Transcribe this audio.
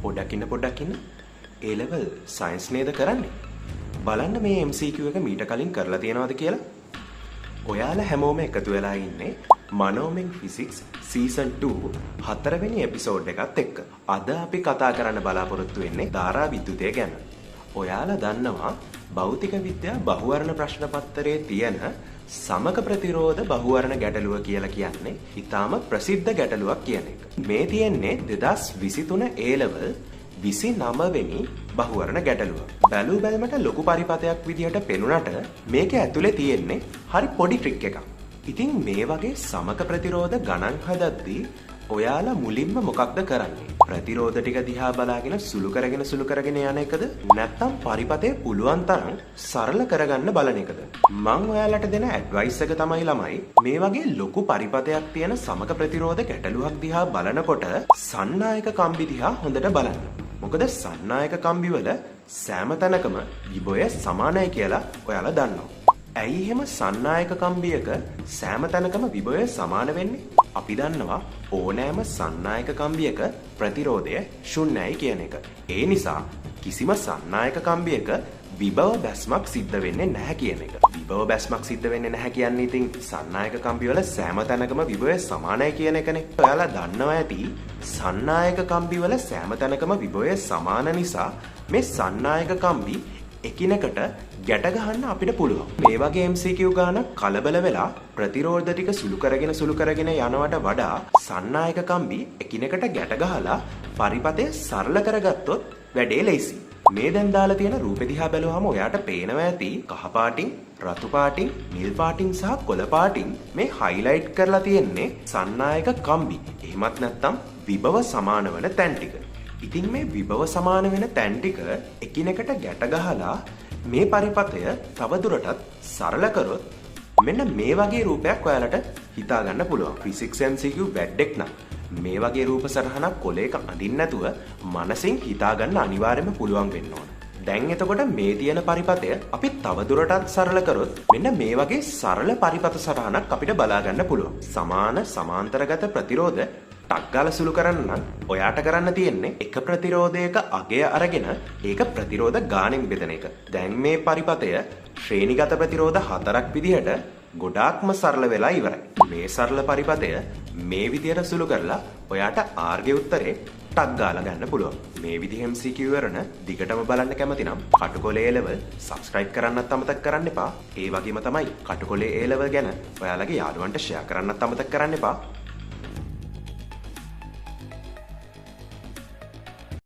පොඩ්ඩක් ඉන්න A level science නේද කරන්නේ? බලන්න මේ MCQ එක මීට කලින් කරලා තියෙනවද කියලා. ඔයාලා හැමෝම එකතු වෙලා ඉන්නේ Monomen Physics Season 2 හතරවෙනි එපිසෝඩ් එකත් එක්ක. අද අපි කතා කරන්න බලාපොරොත්තු වෙන්නේ ධාරා විද්‍යුතය ගැන. ඔයාලා දන්නවා භෞතික විද්‍යා බහුවර්ණ ප්‍රශ්න පත්‍රයේ තියෙන සමක ප්‍රතිරෝධ බහුවර්ණ ගැටලුව කියලා කියන්නේ ඊටාම ප්‍රසිද්ධ ගැටලුවක් කියන එක. මේ තියෙන්නේ 2023 A level 29 වෙනි බහුවර්ණ ගැටලුව. බැලු බැලමට ලොකු පරිපතයක් විදිහට පෙනුනට මේක ඇතුලේ තියෙන්නේ හරි පොඩි ට්‍රික් එකක්. ඉතින් මේ වගේ සමක ප්‍රතිරෝධ ගණන් හදද්දී ඔයාලා මුලින්ම මොකක්ද කරන්නේ? ප්‍රතිරෝධ ටික දිහා බලාගෙන සුළු කරගෙන යන එකද? නැත්නම් පරිපතේ පුළුවන් තරම් සරල කරගන්න බලන එකද? මම ඔයාලට දෙන ඇඩ්වයිස් එක තමයි ළමයි මේ වගේ ලොකු පරිපතයක් තියෙන සමක ප්‍රතිරෝධ ගැටලුවක් දිහා බලනකොට සන්නායක කම්බි දිහා හොඳට බලන්න. මොකද සන්නායක කම්බි වල සෑම තැනකම විභවය සමානයි කියලා ඔයාලා දන්නවා. ඇයි එහෙම සන්නායක කම්බියක සෑම තැනකම විභවය සමාන වෙන්නේ? අපි දන්නවා ඕනෑම සන්නායක කම්බියක ප්‍රතිරෝධය ශුන්‍යයි කියන එක. ඒ නිසා කිසිම සන්නායක කම්බියක විභව බැස්මක් සිද්ධ වෙන්නේ නැහැ කියන එක. විභව බැස්මක් සිද්ධ වෙන්නේ නැහැ කියන්නේ ඉතින් සන්නායක කම්බි වල සෑම තැනකම විභවය සමානයි කියන එකනේ. ඔයාලා දන්නවා ඇති සන්නායක කම්බි වල සෑම තැනකම විභවය සමාන නිසා මේ සන්නායක කම්බි එකිනෙකට ගැට ගහන්න අපිට පුළුවන්. මේ වගේ MCQ ගානක් කලබල වෙලා ප්‍රතිරෝධ ටික සුළු කරගෙන යනවට වඩා සන්නායක කම්බි එකිනෙකට ගැට ගහලා පරිපතය සරල කරගත්තොත් වැඩේ ලේසි. මේ දැන් දාලා තියෙන රූපෙ දිහා බැලුවාම ඔයාට පේනවා ඇති කහ පාටින්, රතු පාටින්, නිල් පාටින් සහ කොළ පාටින් මේ හයිලයිට් කරලා තියෙන්නේ සන්නායක කම්බි. එහෙමත් නැත්නම් විභව සමාන වෙන තැන් ටික. ඉතින් මේ විභව සමාන වෙන තැන් ටික එකිනෙකට ගැට ගහලා මේ පරිපතය තවදුරටත් සරල කරොත් මෙන්න මේ වගේ රූපයක් ඔයාලට හිතා ගන්න පුළුවන්. ෆිසික්ස් MCQ වැඩෙක් නම් මේ වගේ රූප සටහනක් කොලයක අඳින්න නැතුව මනසින් හිතා ගන්න අනිවාර්යයෙන්ම පුළුවන් වෙන්න ඕන. දැන් එතකොට මේ තියෙන පරිපතය අපි තවදුරටත් සරල කරොත් මෙන්න මේ වගේ සරල පරිපත සටහනක් අපිට බලා ගන්න පුළුවන්. සමාන සමාන්තරගත ප්‍රතිරෝධ ටක් ගාලා සුළු කරන්න නම් ඔයාට කරන්න තියෙන්නේ එක ප්‍රතිරෝධයක අගය අරගෙන ඒක ප්‍රතිරෝධ ගාණෙන් බෙදන එක. දැන් මේ පරිපතය ශ්‍රේණිගත ප්‍රතිරෝධ 4ක් විදිහට ගොඩාක්ම සරල වෙලා ඉවරයි. මේ සරල පරිපතය මේ විදිහට සුළු කරලා ඔයාට R ගේ උත්තරේ ටක් ගාලා ගන්න පුළුවන්. මේ විදිහ MCQ වරණ දිගටම බලන්න කැමති නම් කටුකොලේ A level subscribe කරන්නත් අමතක කරන්න එපා. ඒ වගේම තමයි කටුකොලේ A level ගැන ඔයාලගේ යාළුවන්ට share කරන්නත් අමතක කරන්න එපා.